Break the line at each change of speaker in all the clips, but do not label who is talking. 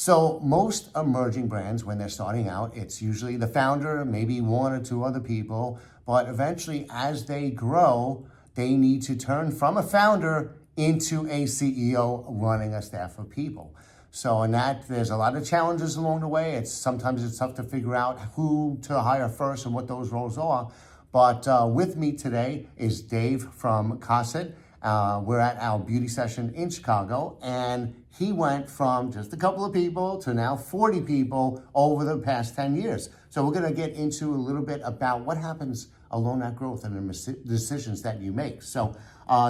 So most emerging brands, when they're starting out, it's usually the founder, maybe one or two other people, but eventually as they grow, they need to turn from a founder into a CEO running a staff of people. So in that, there's a lot of challenges along the way. Sometimes it's tough to figure out who to hire first and what those roles are. But with me today is Dave from Cosset. We're at our beauty session in Chicago, and he went from just a couple of people to now 40 people over the past 10 years. So we're gonna get into a little bit about what happens along that growth and the decisions that you make. So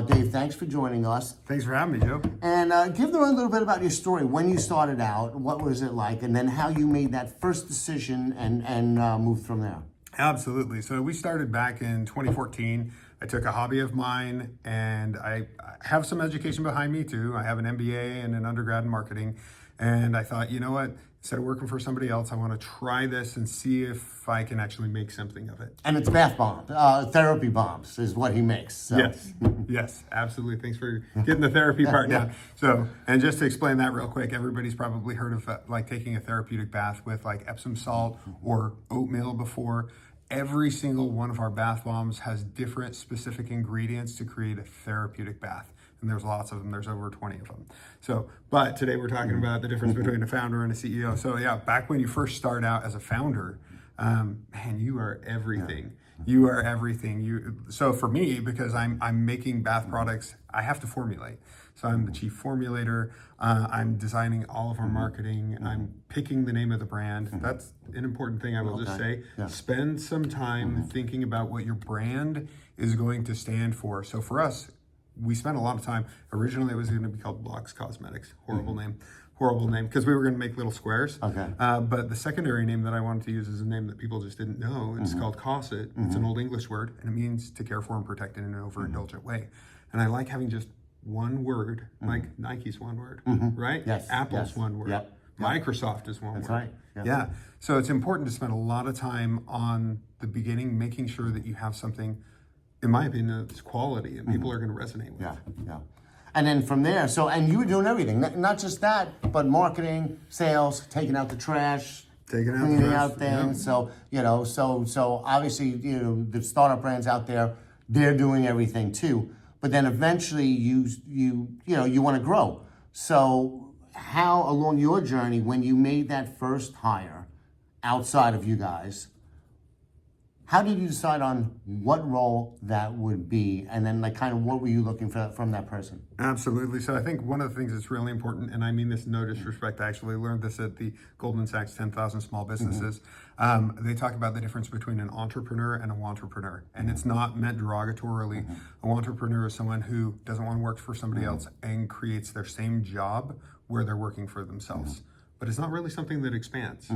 Dave, thanks for joining us.
Thanks for having me, Joe.
And give them a little bit about your story, when you started out, what was it like, and then how you made that first decision and moved from there.
Absolutely. So we started back in 2014. I took a hobby of mine, and I have some education behind me too. I have an MBA and an undergrad in marketing. And I thought, you know what, instead of working for somebody else, I want to try this and see if I can actually make something of it.
And it's bath bombs, therapy bombs is what he makes. So.
Yes, yes, absolutely. Thanks for getting the therapy part down. So, and just to explain that real quick, everybody's probably heard of like taking a therapeutic bath with like Epsom salt or oatmeal before. Every single one of our bath bombs has different specific ingredients to create a therapeutic bath. And there's lots of them. There's over 20 of them. So, but today we're talking about the difference between a founder and a CEO. So yeah, back when you first start out as a founder, man, you are everything. You are everything. So for me, because I'm making bath products, I have to formulate. So I'm the chief formulator. I'm designing all of our marketing. I'm picking the name of the brand. That's an important thing I will just say. Spend some time thinking about what your brand is going to stand for. So for us, we spent a lot of time. Originally, it was going to be called Blocks Cosmetics. Horrible name, because we were going to make little squares. But the secondary name that I wanted to use is a name that people just didn't know. It's called Cosset. It's an old English word, and it means to care for and protect in an overindulgent way. And I like having just one word, like Nike's one word, right?
Yes.
Apple's one word. Microsoft is one word.
That's right.
Yeah. So it's important to spend a lot of time on the beginning, making sure that you have something, in my opinion, that's quality and people are going to resonate with.
Yeah. And then from there, and you were doing everything, not just that, but marketing, sales, taking out the trash, cleaning out things. So, so obviously, the startup brands out there, they're doing everything too. But then eventually you want to grow. So how along your journey, when you made that first hire outside of you guys, how did you decide on what role that would be? And then kind of what were you looking for from that person?
Absolutely. So I think one of the things that's really important, and I mean this no disrespect, I actually learned this at the Goldman Sachs 10,000 Small Businesses. They talk about the difference between an entrepreneur and a wantrepreneur. And it's not meant derogatorily. A wantrepreneur is someone who doesn't want to work for somebody else and creates their same job where they're working for themselves. But it's not really something that expands.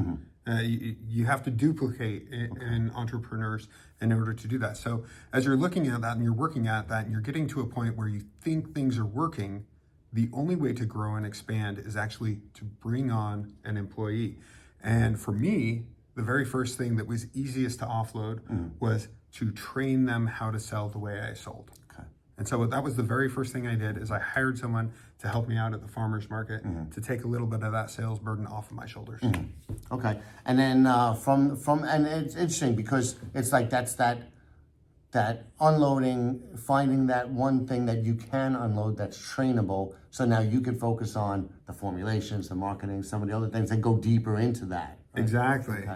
You have to duplicate in entrepreneurs in order to do that. So as you're looking at that and you're working at that and you're getting to a point where you think things are working, the only way to grow and expand is actually to bring on an employee. And for me, the very first thing that was easiest to offload was to train them how to sell the way I sold. And so that was the very first thing I did is I hired someone to help me out at the farmer's market to take a little bit of that sales burden off of my shoulders.
Okay. And then and it's interesting because it's like that's that unloading, finding that one thing that you can unload that's trainable. So now you can focus on the formulations, the marketing, some of the other things that go deeper into that. Right?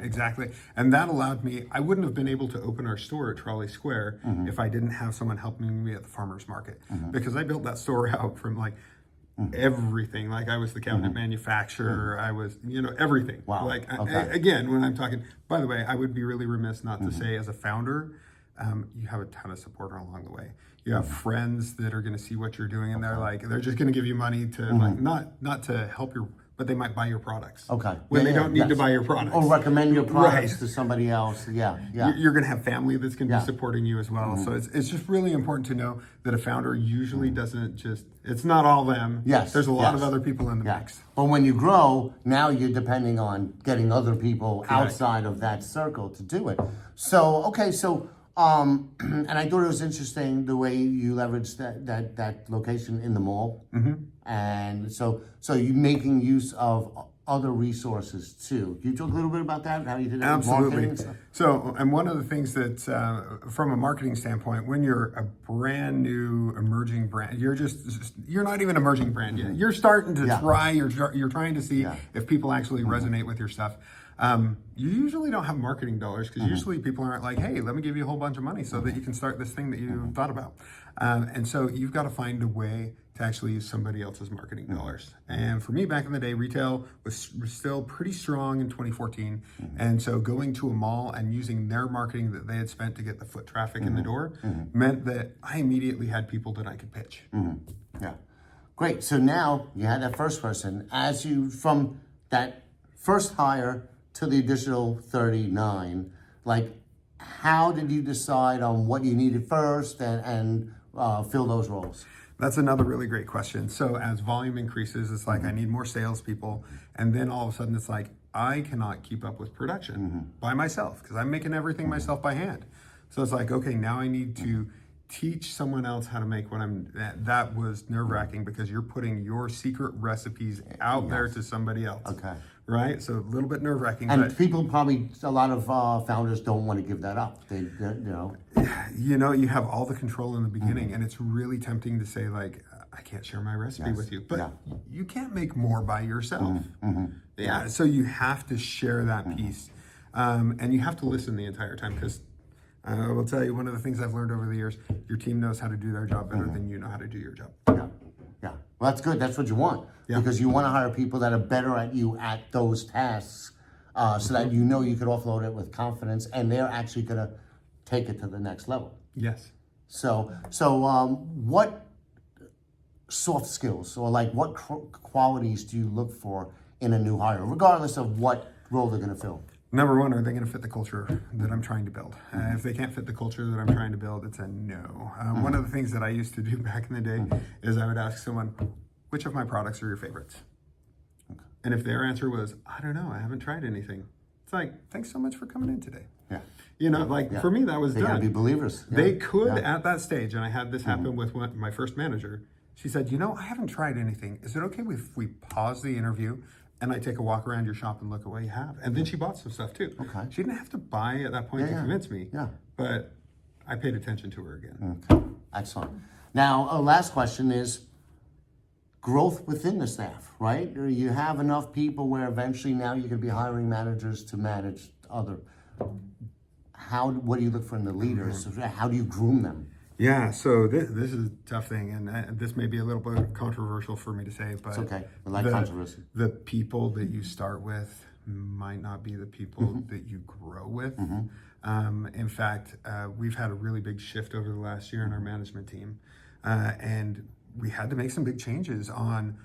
Exactly. And that allowed me, I wouldn't have been able to open our store at Trolley Square if I didn't have someone helping me at the farmer's market. Because I built that store out from like everything. Like I was the cabinet manufacturer, I was, everything.
Wow.
Like, again, when I'm talking, by the way, I would be really remiss not to say as a founder, you have a ton of support along the way. You have friends that are going to see what you're doing and they're just going to give you money to like, not to help your, but they might buy your products. When they don't need to buy your products.
Or recommend your products to somebody else.
You're going to have family that's going to be supporting you as well. So it's just really important to know that a founder usually doesn't it's not all them. There's a lot of other people in the mix.
But when you grow, now you're depending on getting other people outside of that circle to do it. So, and I thought it was interesting the way you leveraged that location in the mall. And so you making use of other resources too. Can you talk a little bit about that? How you did that with
Absolutely.
marketing and stuff?
So, and one of the things that, from a marketing standpoint, when you're a brand new emerging brand, you're not even emerging brand yet. You're starting to try. You're trying to see if people actually resonate with your stuff. You usually don't have marketing dollars because usually people aren't like, hey, let me give you a whole bunch of money so that you can start this thing that you thought about. And so you've got to find a way to actually use somebody else's marketing dollars. And for me, back in the day, retail was still pretty strong in 2014. And so going to a mall and using their marketing that they had spent to get the foot traffic in the door meant that I immediately had people that I could pitch.
Yeah. Great. So now you had that first person. As you, from that first hire to the additional 39, like, how did you decide on what you needed first and fill those roles?
That's another really great question. So as volume increases, it's like I need more salespeople. And then all of a sudden it's like, I cannot keep up with production by myself because I'm making everything myself by hand. So it's like, okay, now I need to teach someone else how to make what that was nerve-wracking because you're putting your secret recipes out there to somebody else.
Okay.
Right? So a little bit nerve-wracking.
And
but
people probably, a lot of founders don't want to give that up. They
you have all the control in the beginning and it's really tempting to say like, I can't share my recipe with you, but you can't make more by yourself. Yeah. So you have to share that piece and you have to listen the entire time because I will tell you one of the things I've learned over the years, your team knows how to do their job better than you know how to do your job.
Yeah. Well, that's good. That's what you want. Because you want to hire people that are better at you at those tasks so that you know you could offload it with confidence and they're actually going to take it to the next level.
Yes.
So what soft skills or like what qualities do you look for in a new hire, regardless of what role they're going to fill?
Number one, are they going to fit the culture that I'm trying to build? If they can't fit the culture that I'm trying to build, it's a no. One of the things that I used to do back in the day is I would ask someone, which of my products are your favorites? And if their answer was, I don't know, I haven't tried anything. It's like, thanks so much for coming in today. Yeah. You know, for me, that was
they
done.
They gotta be believers.
They could at that stage, and I had this happen with my first manager. She said, you know, I haven't tried anything. Is it okay if we pause the interview and I take a walk around your shop and look at what you have? And then she bought some stuff too. Okay. She didn't have to buy at that point to convince me. Yeah. But I paid attention to her again.
Okay. Excellent. Now, last question is growth within the staff, right? You have enough people where eventually now you could be hiring managers to manage other. What do you look for in the leaders? How do you groom them?
Yeah, so this is a tough thing, and this may be a little bit controversial for me to say, but
it's okay. I like controversy.
The people that you start with might not be the people that you grow with. In fact, we've had a really big shift over the last year in our management team, and we had to make some big changes on.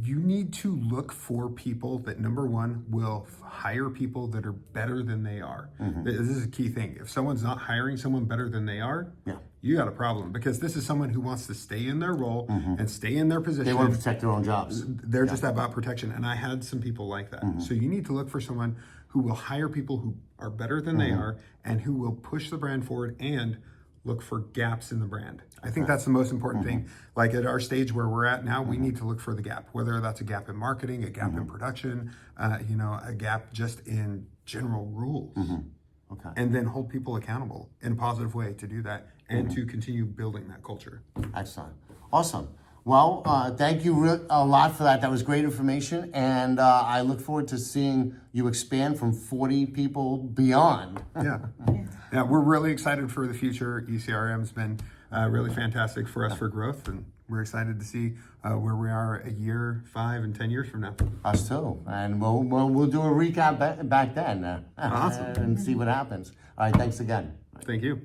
You need to look for people that, number one, will hire people that are better than they are. This is a key thing. If someone's not hiring someone better than they are, you got a problem because this is someone who wants to stay in their role and stay in their position.
They want to protect their own jobs.
They're just about protection. And I had some people like that. So you need to look for someone who will hire people who are better than they are and who will push the brand forward and look for gaps in the brand. I think that's the most important thing. Like at our stage where we're at now, we need to look for the gap, whether that's a gap in marketing, a gap in production, a gap just in general rules. Okay. And then hold people accountable in a positive way to do that and to continue building that culture.
Excellent. Awesome. Well, thank you a lot for that. That was great information. And I look forward to seeing you expand from 40 people beyond.
Yeah, we're really excited for the future. ECRM's been really fantastic for us for growth, and we're excited to see where we are a year, 5 and 10 years from now.
Us too. And we'll do a recap back then
Awesome.
and see what happens. All right, thanks again.
Thank you.